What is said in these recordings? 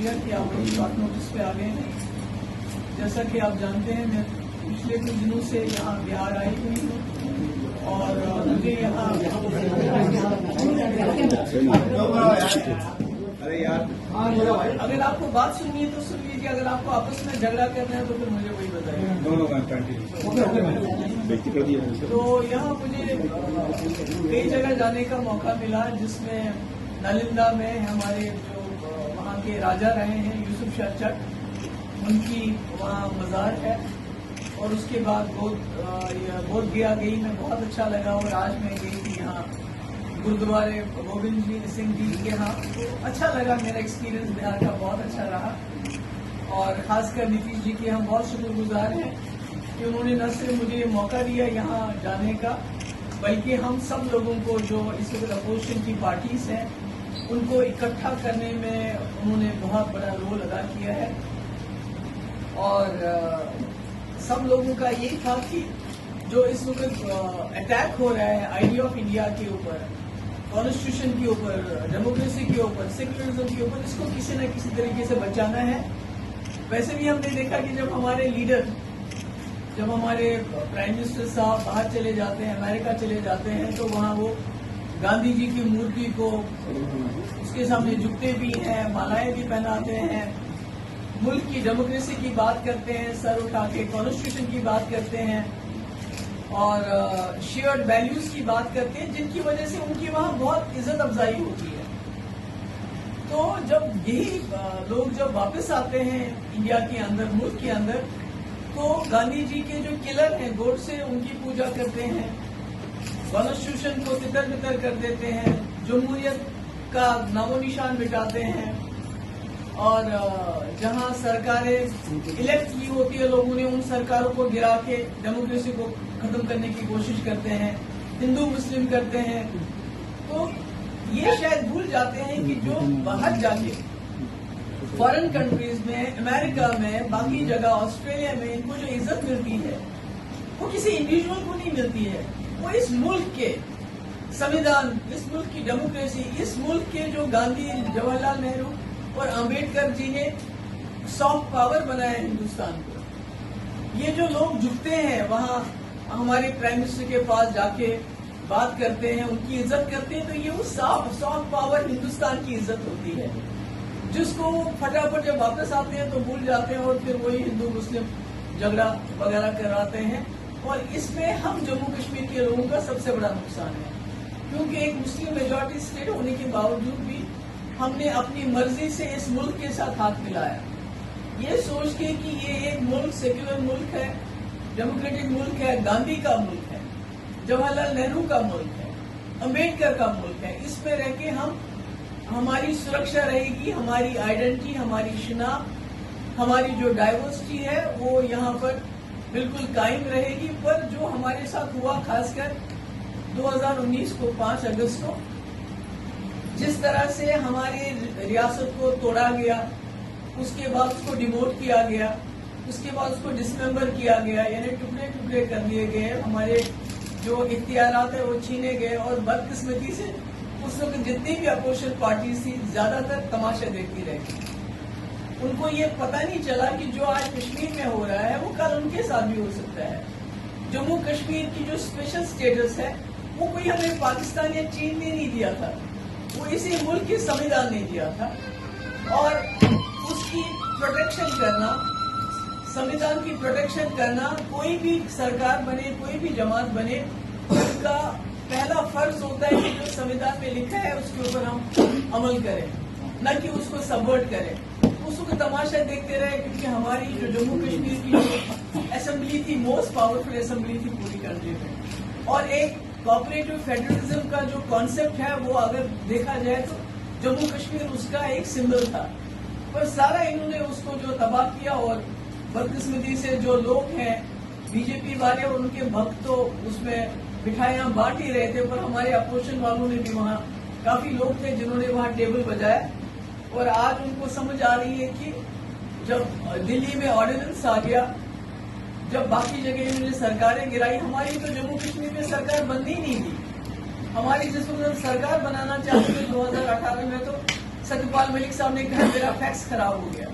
शुक्रिया कि आप बड़ी शॉर्ट नोटिस पे आ गए हैं। जैसा कि आप जानते हैं, मैं पिछले कुछ दिनों से यहाँ बिहार आई हुई हूँ और मुझे यहाँ अगर आपको बात सुननी है तो सुन लीजिए, अगर आपको आपस में झगड़ा करना है तो फिर मुझे वही बताइए। तो यहाँ मुझे कई जगह जाने का मौका मिला, जिसमें नालंदा में हमारे जो वहाँ के राजा रहे हैं यूसुफ शाह चक, उनकी वहाँ मज़ार है। और उसके बाद बोध गया गई, मैं बहुत अच्छा लगा। और आज मैं गई थी यहाँ गुरुद्वारे गोविंद सिंह जी के यहाँ, तो अच्छा लगा। मेरा एक्सपीरियंस बिहार का बहुत अच्छा रहा और खासकर नीतीश जी के हम बहुत शुक्रगुजार हैं कि उन्होंने न सिर्फ मुझे ये मौका दिया यहाँ जाने का, बल्कि हम सब लोगों को जो इस वक्त अपोजिशन की पार्टीज हैं उनको इकट्ठा करने में उन्होंने बहुत बड़ा रोल अदा किया है। और सब लोगों का यही था कि जो इस वक्त अटैक हो रहा है आइडिया ऑफ इंडिया के ऊपर, कॉन्स्टिट्यूशन के ऊपर, डेमोक्रेसी के ऊपर, सेक्युलरिज्म के ऊपर, इसको किसी न किसी तरीके से बचाना है। वैसे भी हमने देखा कि जब हमारे लीडर, जब हमारे प्राइम मिनिस्टर साहब बाहर चले जाते हैं, अमेरिका चले जाते हैं, तो वहाँ वो गांधी जी की मूर्ति को उसके सामने झुकते भी हैं, मालाएं भी पहनाते हैं, मुल्क की डेमोक्रेसी की बात करते हैं, सर उठा के कॉन्स्टिट्यूशन की बात करते हैं और शेयर्ड वैल्यूज की बात करते हैं, जिनकी वजह से उनकी वहाँ बहुत इज्जत अफजाई होती है। तो जब यही लोग जब वापस आते हैं इंडिया के अंदर, मुल्क के अंदर, तो गांधी जी के जो किलर हैं गोडसे, उनकी पूजा करते हैं, कॉन्स्टिट्यूशन को तितर बितर कर देते हैं, जमहूरियत का नामो निशान मिटाते हैं और जहां सरकारें इलेक्ट की होती है लोगों ने, उन सरकारों को गिरा के डेमोक्रेसी को खत्म करने की कोशिश करते हैं, हिंदू मुस्लिम करते हैं। तो ये शायद भूल जाते हैं कि जो बाहर जाके फॉरेन कंट्रीज में, अमेरिका में, बाकी जगह, ऑस्ट्रेलिया में इनको जो इज्जत मिलती है वो किसी इंडिविजुअल को नहीं मिलती है, वो इस मुल्क के संविधान, इस मुल्क की डेमोक्रेसी, इस मुल्क के जो गांधी, जवाहरलाल नेहरू और अंबेडकर जी ने सॉफ्ट पावर बनाया हिंदुस्तान को। ये जो लोग झुकते हैं वहाँ हमारे प्राइम मिनिस्टर के पास जाके बात करते हैं, उनकी इज्जत करते हैं, तो ये वो सॉफ्ट पावर हिंदुस्तान की इज्जत होती है, जिसको फटाफट जब वापस आते हैं तो भूल जाते हैं और फिर वही हिंदू मुस्लिम झगड़ा वगैरह कराते हैं। और इसमें हम जम्मू कश्मीर के लोगों का सबसे बड़ा नुकसान है, क्योंकि एक मुस्लिम मेजॉरिटी स्टेट होने के बावजूद भी हमने अपनी मर्जी से इस मुल्क के साथ हाथ मिलाया, ये सोच के कि ये एक मुल्क सेक्युलर मुल्क है, डेमोक्रेटिक मुल्क है, गांधी का मुल्क है, जवाहरलाल नेहरू का मुल्क है, अंबेडकर का मुल्क है। इसमें रह के हमारी सुरक्षा रहेगी, हमारी आइडेंटिटी, हमारी शिनाख्त, हमारी जो डाइवर्सिटी है वो यहाँ पर बिल्कुल कायम रहेगी। पर जो हमारे साथ हुआ, खासकर 2019 को 5 अगस्त को, जिस तरह से हमारी रियासत को तोड़ा गया, उसके बाद उसको डिमोट किया गया, उसके बाद उसको डिसमेंबर किया गया, यानी टुकड़े टुकड़े कर दिए गए, हमारे जो इख्तियारात है वो छीने गए। और बदकिस्मती से उस वक्त जितनी भी अपोजिशन पार्टी थी ज्यादातर तमाशा देखती रही। उनको ये पता नहीं चला कि जो आज कश्मीर में हो रहा है वो कल उनके साथ भी हो सकता है। जम्मू कश्मीर की जो स्पेशल स्टेटस है वो कोई हमें पाकिस्तान या चीन ने नहीं दिया था, वो इसी मुल्क के संविधान ने दिया था। और उसकी प्रोटेक्शन करना, संविधान की प्रोटेक्शन करना, कोई भी सरकार बने, कोई भी जमात बने, उनका पहला फर्ज होता है कि जो संविधान में लिखा है उसके ऊपर हम अमल करें, न कि उसको सबवर्ट करें। उसको तमाशा देखते रहे, क्योंकि हमारी जो जम्मू कश्मीर की जो असेंबली थी, मोस्ट पावरफुल असेंबली थी पूरी कंट्री में, और एक कोऑपरेटिव फेडरलिज्म का जो कॉन्सेप्ट है वो अगर देखा जाए तो जम्मू कश्मीर उसका एक सिंबल था। पर सारा इन्होंने उसको जो तबाह किया। और बदकिस्मती से जो लोग हैं बीजेपी वाले और उनके भक्त तो उसमें मिठाइयां बांट ही रहे थे, पर हमारे अपोजिशन वालों ने भी वहाँ काफी लोग थे जिन्होंने वहाँ टेबल बजाया। और आज उनको समझ आ रही है कि जब दिल्ली में ऑर्डिनेंस आ गया, जब बाकी जगह इन्होंने सरकारें गिराई, हमारी तो जम्मू कश्मीर में सरकार बननी नहीं थी। हमारी जिस वक्त सरकार बनाना चाहते थे 2018 में, तो सत्यपाल मलिक साहब ने कहा मेरा फैक्स खराब हो गया।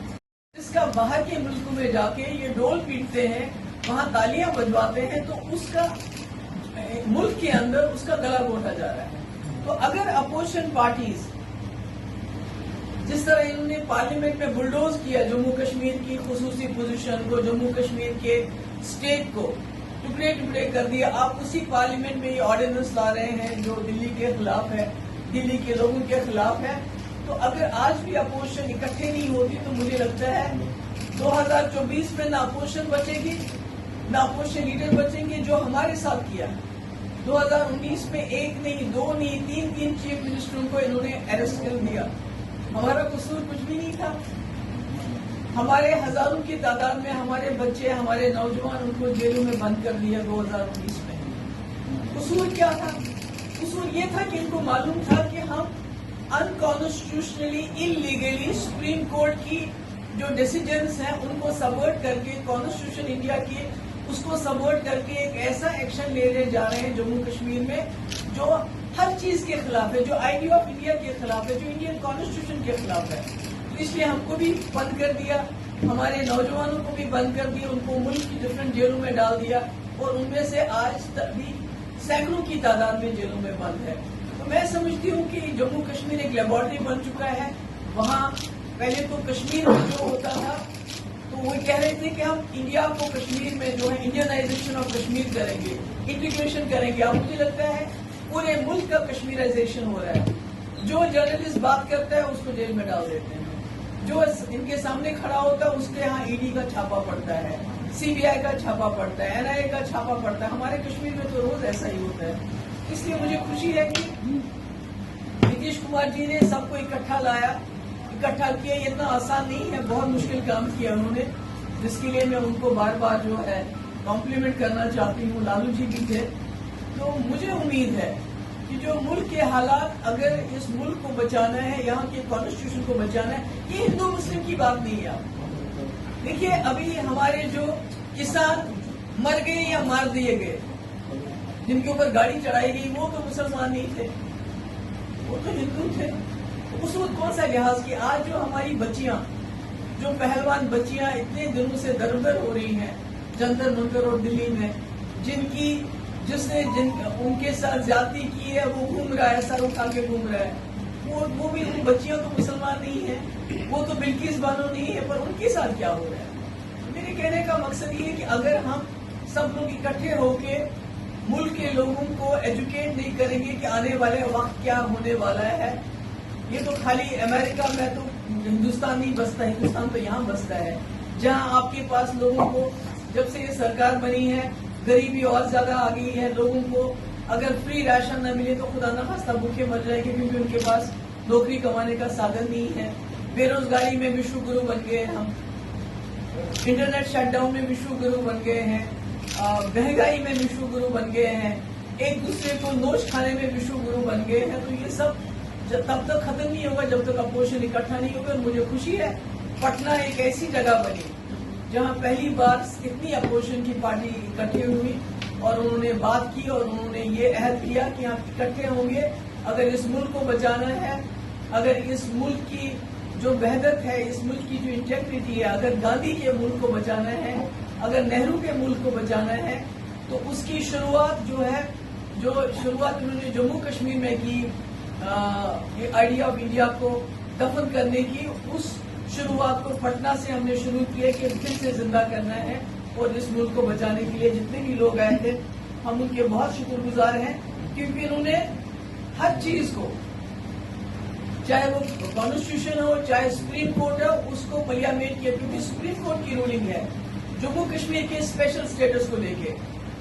जिसका बाहर के मुल्कों में जाके ये ढोल पीटते हैं, वहां तालियां बजवाते हैं, तो उसका मुल्क के अंदर उसका गला घोटा जा रहा है। तो अगर अपोजिशन पार्टीज जिस तरह इन्होंने पार्लियामेंट में बुलडोज किया जम्मू कश्मीर की खुसूसी पोजीशन को, जम्मू कश्मीर के स्टेट को टुकड़े टुकड़े कर दिया, आप उसी पार्लियामेंट में ये ऑर्डिनेंस ला रहे हैं जो दिल्ली के खिलाफ है, दिल्ली के लोगों के खिलाफ है। तो अगर आज भी अपोजिशन इकट्ठे नहीं होती तो मुझे लगता है 2024 में ना अपोजिशन बचेगी ना अपोजिशन लीडर बचेंगे। जो हमारे साथ किया 2019 में एक नहीं, दो नहीं, तीन चीफ मिनिस्टरों को इन्होंने अरेस्ट कर दिया। हमारा कसूर कुछ भी नहीं था। हमारे हजारों की तादाद में हमारे बच्चे, हमारे नौजवान, उनको जेलों में बंद कर दिया 2019 में। कसूर क्या था? कसूर ये था कि इनको मालूम था कि हम अनकॉन्स्टिट्यूशनली, इलीगली सुप्रीम कोर्ट की जो डिसीजंस हैं उनको सबवर्ट करके, कॉन्स्टिट्यूशन इंडिया की उसको सबवर्ट करके एक ऐसा एक्शन लेने जा रहे हैं जम्मू कश्मीर में जो हर चीज के खिलाफ है, जो आइडिया ऑफ इंडिया के खिलाफ है, जो इंडियन कॉन्स्टिट्यूशन के खिलाफ है। तो इसलिए हमको भी बंद कर दिया, हमारे नौजवानों को भी बंद कर दिया, उनको मुल्क की डिफरेंट जेलों में डाल दिया और उनमें से आज तक भी सैकड़ों की तादाद में जेलों में बंद है। तो मैं समझती हूँ कि जम्मू कश्मीर एक लेबोरेटरी बन चुका है। वहाँ पहले तो कश्मीर में जो होता था तो वो कह रहे थे कि हम इंडिया को कश्मीर में जो है इंडियनाइजेशन ऑफ कश्मीर करेंगे, इंटीग्रेशन करेंगे। अब मुझे लगता है पूरे मुल्क का कश्मीराइजेशन हो रहा है। जो जर्नलिस्ट बात करता है उसको जेल में डाल देते हैं, जो इनके सामने खड़ा होता है उसके यहाँ ईडी का छापा पड़ता है, सीबीआई का छापा पड़ता है, एनआईए का छापा पड़ता है। हमारे कश्मीर में तो रोज ऐसा ही होता है। इसलिए मुझे खुशी है कि नीतीश कुमार जी ने सबको इकट्ठा लाया, इकट्ठा किया। ये इतना आसान नहीं है, बहुत मुश्किल काम किया उन्होंने, जिसके लिए मैं उनको बार बार जो है कॉम्प्लीमेंट करना चाहती हूँ। लालू जी भी थे। तो मुझे उम्मीद है कि जो मुल्क के हालात, अगर इस मुल्क को बचाना है, यहाँ के कॉन्स्टिट्यूशन को बचाना है, ये हिंदू मुस्लिम की बात नहीं है। देखिए अभी हमारे जो किसान मर गए या मार दिए गए, जिनके ऊपर गाड़ी चढ़ाई गई, वो तो मुसलमान नहीं थे, वो तो हिंदू थे। उस वक्त कौन सा लिहाज किया? आज जो हमारी बच्चियां, जो पहलवान बच्चियां इतने दिनों से दरदर हो रही हैं जंतर मंतर और दिल्ली में, जिसने उनके साथ ज्यादती की है, वो घूम रहा है, सर उठा के घूम रहा है, वो भी बच्चियां तो मुसलमान नहीं है, वो तो बिल्किस बानो नहीं है, पर उनके साथ क्या हो रहा है? मेरे कहने का मकसद ये है कि अगर हम सब लोग इकट्ठे होके मुल्क के लोगों को एजुकेट नहीं करेंगे कि आने वाले वक्त क्या होने वाला है, ये तो खाली अमेरिका में तो हिंदुस्तान नहीं बसता, हिंदुस्तान तो यहाँ बसता है, जहाँ आपके पास लोगों को जब से ये सरकार बनी है गरीबी और ज्यादा आ गई है। लोगों को अगर फ्री राशन न मिले तो खुदा न खास्ता भूखे मर जाएंगे, क्योंकि उनके पास नौकरी कमाने का साधन नहीं है। बेरोजगारी में विश्व गुरु बन गए हम, इंटरनेट शटडाउन में विश्व गुरु बन गए हैं, महंगाई में विश्व गुरु बन गए हैं, एक दूसरे को नोच खाने में विश्व गुरु बन गए हैं। तो ये सब तब तक खत्म नहीं होगा जब तक अपोजिशन इकट्ठा नहीं होगा। मुझे खुशी है पटना एक ऐसी जगह बनी जहां पहली बार इतनी अपोजिशन की पार्टी इकट्ठी हुई और उन्होंने बात की और उन्होंने ये अहद किया कि हम इकट्ठे होंगे। अगर इस मुल्क को बचाना है, अगर इस मुल्क की जो वहदत है, इस मुल्क की जो इंटेग्रिटी है, अगर गांधी के मुल्क को बचाना है, अगर नेहरू के मुल्क को बचाना है, तो उसकी शुरुआत जो है, जो शुरुआत उन्होंने जम्मू कश्मीर में की, ये आइडिया ऑफ इंडिया को दफन करने की, उस शुरुआत को पटना से हमने शुरू किया कि फिर से जिंदा करना है। और इस मुल्क को बचाने के लिए जितने भी लोग आए थे हम उनके बहुत शुक्रगुजार हैं, क्योंकि इन्होंने हर चीज को, चाहे वो कॉन्स्टिट्यूशन हो, चाहे सुप्रीम कोर्ट हो, उसको पार्लियामेंट किया। क्योंकि सुप्रीम कोर्ट की रूलिंग है जम्मू कश्मीर के स्पेशल स्टेटस को लेके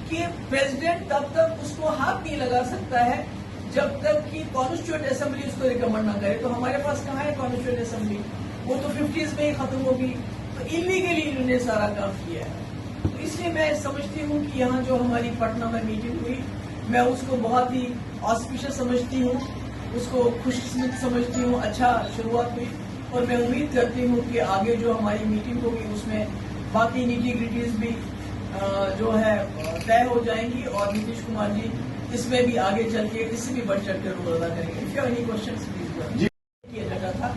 कि प्रेसिडेंट तब तक उसको हाथ नहीं लगा सकता है जब तक कि कॉन्स्टिट्यूएंट असेंबली उसको रिकमेंड ना करे। तो हमारे पास कहाँ है कॉन्स्टिट्यूएंट असेंबली? वो तो 50s में ही खत्म होगी। तो इलीगली इन्होंने सारा काम किया है। तो इसलिए मैं समझती हूँ कि यहाँ जो हमारी पटना में मीटिंग हुई, मैं उसको बहुत ही ऑस्पिशियस समझती हूँ, उसको खुशकिस्मत समझती हूँ, अच्छा शुरुआत हुई। और मैं उम्मीद करती हूँ कि आगे जो हमारी मीटिंग होगी उसमें बाकी निटी-ग्रिटीज भी जो है तय हो जाएंगी और नीतीश कुमार जी इसमें भी आगे चल के इससे भी बढ़ चढ़ कर रोल अदा करेंगे। If you have any questions please. किया जाता था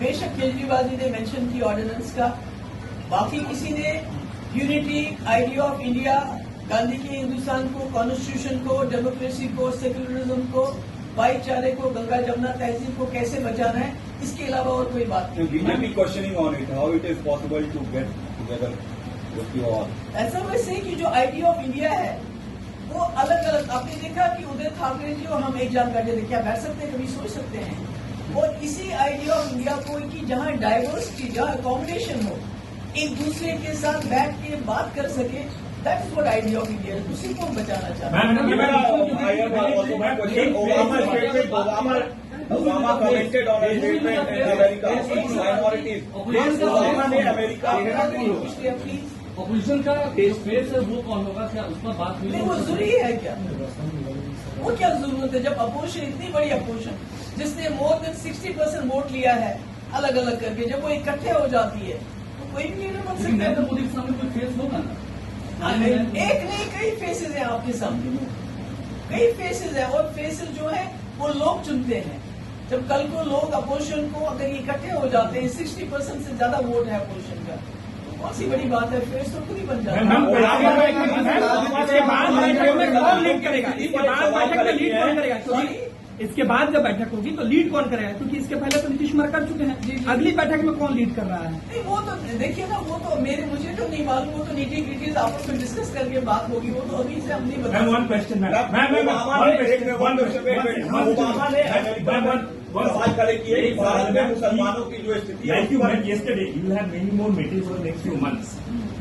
बेशक केजरीवाल जी ने मेंशन की ऑर्डिनेंस का, बाकी किसी ने unity, idea of India, Gandhi के हिंदुस्तान को, कॉन्स्टिट्यूशन को, डेमोक्रेसी को, सेक्युलरिज्म को, भाईचारे को, गंगा जमुना तहजीब को कैसे बचाना है, इसके अलावा और कोई बात नहीं। BJP questioning on it, how it is possible to get together with you all. ऐसा वैसे कि जो आइडिया ऑफ इंडिया है वो अलग अलग, आपने देखा कि उदय ठाकरे जी और हम एक जान बैठे थे, क्या बैठ सकते हैं, कभी सोच सकते हैं। और इसी आइडिया ऑफ इंडिया को कि जहां डाइवर्सिटी, जहां अकोमोडेशन हो, एक दूसरे के साथ बैठ के बात कर सके, that is what idea of India, उसी को हम बचाना चाहते हैं। Obama commented on a statement in America, minorities. Obama ने अमेरिका ऑपोजिशन का फेस है वो कौन होगा, क्या उस पर बात हुई? नहीं, वो जरूरी है क्या? वो क्या जरूरत है जब अपोजिशन, इतनी बड़ी अपोजिशन जिसने मोर देन 60% वोट लिया है अलग अलग करके, जब वो इकट्ठे हो जाती है तो कोई भी लीडर बन सकता है। नरेंद्र मोदी के सामने कोई फेस होगा ना? एक नहीं, कई फेसेस हैं आपके सामने, कई फेसेस हैं, और फेसेस जो है वो लोग चुनते हैं। जब कल को लोग अपोजिशन को अगर इकट्ठे हो जाते हैं, 60% से ज्यादा वोट है अपोजिशन का, तो कौन सी बड़ी बात है, फेस तो खुद ही बन जाता है। इसके बाद जब बैठक होगी तो लीड कौन करेगा, क्योंकि इसके पहले तो नीतीश कुमार कर चुके हैं। अगली बैठक में कौन लीड कर रहा है? नहीं, वो तो देखिए ना, वो तो मुझे तो नहीं मालूम, वो तो नीति क्रिटीज आपस में डिस्कस करके बात होगी, वो तो अभी से हम नहीं बता। सवाल खड़े किए कि भारत में मुसलमानों की जो स्थिति है, yesterday you will have many more meetings over the next few months.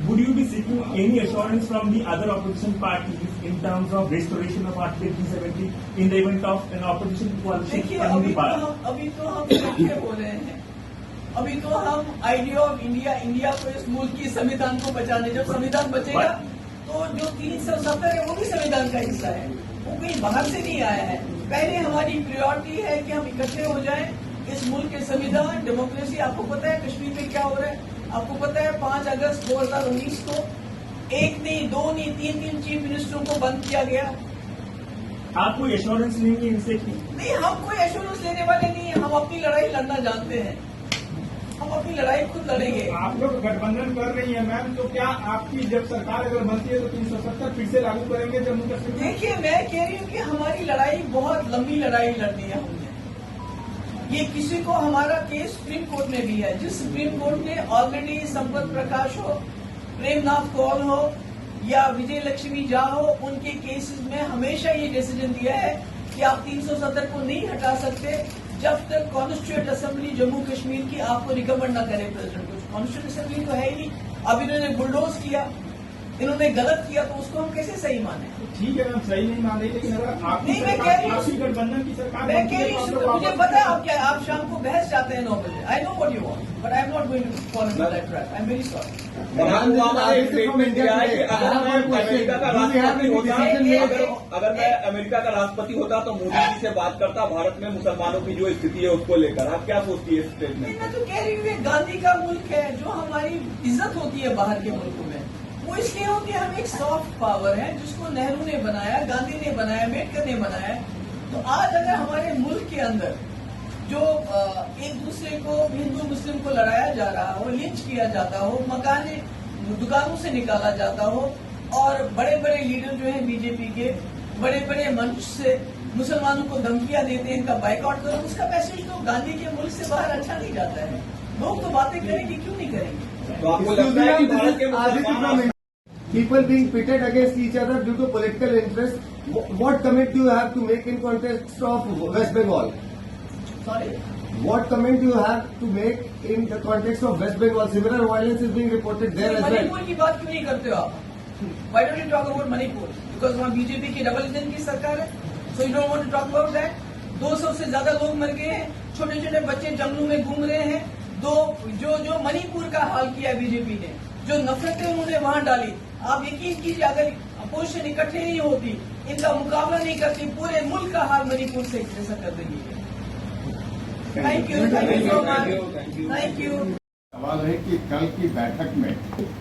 Would you be seeking any assurance from the other opposition parties in terms of restoration of Article 370 in the event of an opposition coalition देखिए, coming to power? अभी तो हम इकट्ठे हो रहे हैं, अभी तो हम आइडिया ऑफ इंडिया को, इस मुल्क की संविधान को बचाने, जब संविधान बचेगा तो जो 370 है वो भी संविधान का हिस्सा है, वो कहीं बाहर से नहीं आया है। पहले हमारी प्रायोरिटी है कि हम इकट्ठे हो जाएं, इस मुल्क के संविधान, डेमोक्रेसी। आपको पता है कश्मीर में क्या हो रहा है, आपको पता है 5 अगस्त 2019 को एक नहीं, 2 नहीं, 3 चीफ मिनिस्टरों को बंद किया गया। आप कोई एश्योरेंस लेंगे इनसे की? नहीं, हम कोई एश्योरेंस लेने वाले नहीं है, हम अपनी लड़ाई लड़ना जानते हैं, हम अपनी लड़ाई खुद लड़ेंगे। आप लोग गठबंधन कर रही है मैम, तो क्या आपकी जब सरकार अगर बनती है तो 370 फिर से लागू करेंगे जम्मू कश्मीर में? देखिए, मैं कह रही हूँ कि हमारी लड़ाई बहुत लंबी लड़ाई लड़नी है हमने। ये किसी को, हमारा केस सुप्रीम कोर्ट में भी है, जिस सुप्रीम कोर्ट ने ऑलरेडी संपत प्रकाश हो, प्रेमनाथ कौल हो या विजय लक्ष्मी झा हो, उनके केसेस में हमेशा ये डिसीजन दिया है कि आप 370 को नहीं हटा सकते जब तक कॉन्स्टिट्यूएंट असेंबली जम्मू कश्मीर की आपको रिकमेंड न करे प्रेसिडेंट को। कॉन्स्टिट्यूएंट असेंबली तो है ही नहीं, अब इन्होंने बुलडोज किया, इन्होंने गलत किया, तो उसको हम कैसे सही माने? ठीक है मैम, सही नहीं मान रही, लेकिन अगर आपकी नहीं, मैं कह रही हूँ, आपकी गठबंधन की सरकार मैं बनती कह है रही तो आप हूँ, लोग मुझे वापस पता है आप क्या, आप शाम को बहस चाहते हैं 9 बजे। I know what you want, but I am not going to follow into that trap. I am very sorry. Barack Obama ने एक स्टेटमेंट दिया है कि अगर मैं अमेरिका का राष्ट्रपति होता, अगर मैं अमेरिका का राष्ट्रपति होता तो मोदी जी से बात करता भारत में मुसलमानों की जो स्थिति है उसको लेकर। आप क्या सोचती है इस स्टेटमेंट? मैं तो कह रही हूँ, ये गांधी का मुल्क है, जो हमारी इज्जत होती है बाहर के मुल्कों में, वो इसलिए हो कि हम एक सॉफ्ट पावर है, जिसको नेहरू ने बनाया, गांधी ने बनाया, अम्बेडकर ने बनाया। तो आज अगर हमारे मुल्क के अंदर जो एक दूसरे को, हिंदू मुस्लिम को लड़ाया जा रहा हो, लिंच किया जाता हो, मकाने दुकानों से निकाला जाता हो, और बड़े बड़े लीडर जो है बीजेपी के, बड़े बड़े मंच से मुसलमानों को धमकियां देते हैं, इनका बाइकआउट करो, उसका मैसेज तो गांधी के मुल्क से बाहर अच्छा नहीं जाता है। लोग तो बातें करेंगे, क्यों नहीं करेंगे? तो आपको लगता है कि भारत के मुसलमान people being pitted against each other due to political interest, what comment do you have to make in context of West Bengal? Sorry, What comment do you have to make in the context of West Bengal? Similar violence is being reported there as well. Manipur की बात क्यों नहीं करते हो आप? Why don't you talk about Manipur? Because वहाँ BJP की double engine की सरकार है, so you don't want to talk about that. 200 से ज्यादा लोग मर गए हैं, छोटे छोटे बच्चे जंगलों में घूम रहे हैं। जो मणिपुर का हाल किया बीजेपी ने, जो नफरतें उन्होंने वहां डाली, आप यकीन कीजिए अगर अपोजिशन इकट्ठे नहीं होती, इनका मुकाबला नहीं करती, पूरे मुल्क का हाल मणिपुर से जैसा कर देगी। Thank you so much, thank you. सवाल है कि कल की बैठक में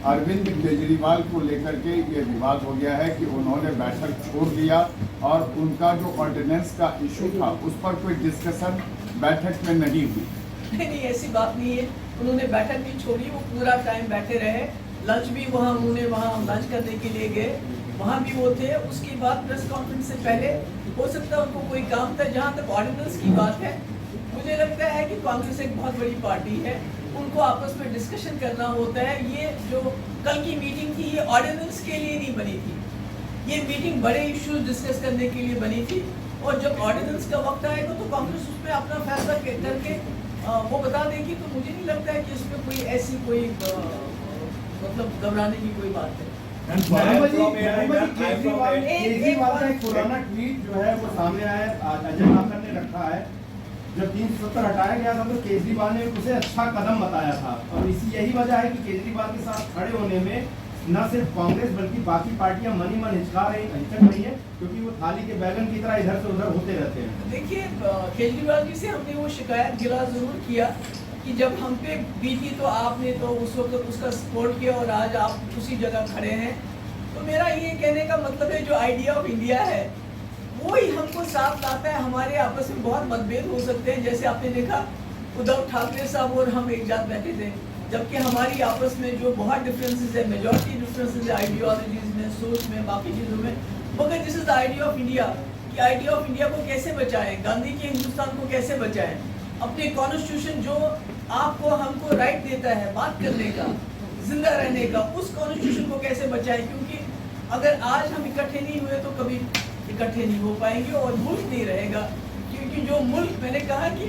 अरविंद केजरीवाल को लेकर के ये विवाद हो गया है कि उन्होंने बैठक छोड़ दिया और उनका जो ऑर्डिनेंस का इशू था उस पर कोई डिस्कशन बैठक में नहीं हुई। नहीं, ऐसी बात नहीं है। उन्होंने बैठक नहीं छोड़ी, वो पूरा टाइम बैठे रहे। लंच भी उन्होंने वहाँ लंच करने के लिए गए, वहाँ भी वो थे। उसके बाद प्रेस कॉन्फ्रेंस से पहले हो सकता है उनको कोई काम था। जहाँ तक ऑर्डिनेंस की बात है, मुझे लगता है कि कांग्रेस एक बहुत बड़ी पार्टी है, उनको आपस में डिस्कशन करना होता है। ये जो कल की मीटिंग थी, ये ऑर्डिनेंस के लिए नहीं बनी थी, ये मीटिंग बड़े इश्यूज डिस्कस करने के लिए बनी थी। और जब ऑर्डिनेंस का वक्त आएगा तो कांग्रेस उसमें अपना फैसला करके वो बता देगी। तो मुझे नहीं लगता है कि इसमें कोई ऐसी कोई मतलब घबराने की कोई बात है। केजरीवाल का एक पुराना ट्वीट जो है वो सामने आया, अजय माकन ने रखा है। जब 370 हटाया गया था तो केजरीवाल ने उसे अच्छा कदम बताया था, और इसी यही वजह है कि केजरीवाल के साथ खड़े होने में न सिर्फ कांग्रेस बल्कि बाकी पार्टियां मन ही मन हिचक रही है, क्योंकि वो थाली के बैगन की तरह इधर से उधर होते रहते हैं। देखिए, केजरीवाल जी से हमने वो शिकायत गिला जरूर किया कि जब हम पे बीती तो आपने तो उस वक्त उसका सपोर्ट किया और आज आप उसी जगह खड़े हैं। तो मेरा ये कहने का मतलब है, जो आइडिया ऑफ इंडिया है वो ही हमको साथ लाता है। हमारे आपस में बहुत मतभेद हो सकते हैं, जैसे आपने देखा उद्धव ठाकरे साहब और हम एक साथ बैठे थे, जबकि हमारी आपस में जो बहुत डिफरेंसेस है, मेजॉरिटी डिफरेंसेस है आइडियोलॉजीज में, सोच में, बाकी चीज़ों में, मगर this is the idea of India कि आइडिया ऑफ इंडिया को कैसे बचाएं, गांधी के हिंदुस्तान को कैसे बचाएं, अपने कॉन्स्टिट्यूशन जो आपको हमको राइट देता है बात करने का, जिंदा रहने का, उस कॉन्स्टिट्यूशन को कैसे बचाएं। क्योंकि अगर आज हम इकट्ठे नहीं हुए तो कभी इकट्ठे नहीं हो पाएंगे और मुल्क नहीं रहेगा। क्योंकि जो मुल्क, मैंने कहा कि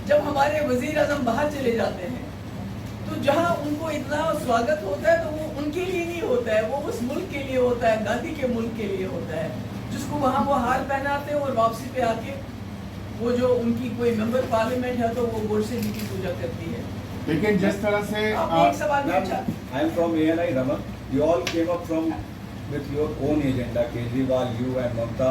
जब हमारे वजीर आजम बाहर चले जाते हैं तो जहां उनको इतना स्वागत होता है तो वो उनके लिए नहीं होता है, वो उस मुल्क के लिए होता है, गांधी के मुल्क के लिए होता है, जिसको वहां वो हार पहनाते हैं और वापसी पे आके वो जो उनकी कोई मेंबर पार्लियामेंट है तो वो गोडसे जी की पूजा करती है। लेकिन जिस तरह से आपने एक सवाल पूछा, I am from ANI, Raman. You all came up from with your own agenda, Kejriwal, you and Mamta.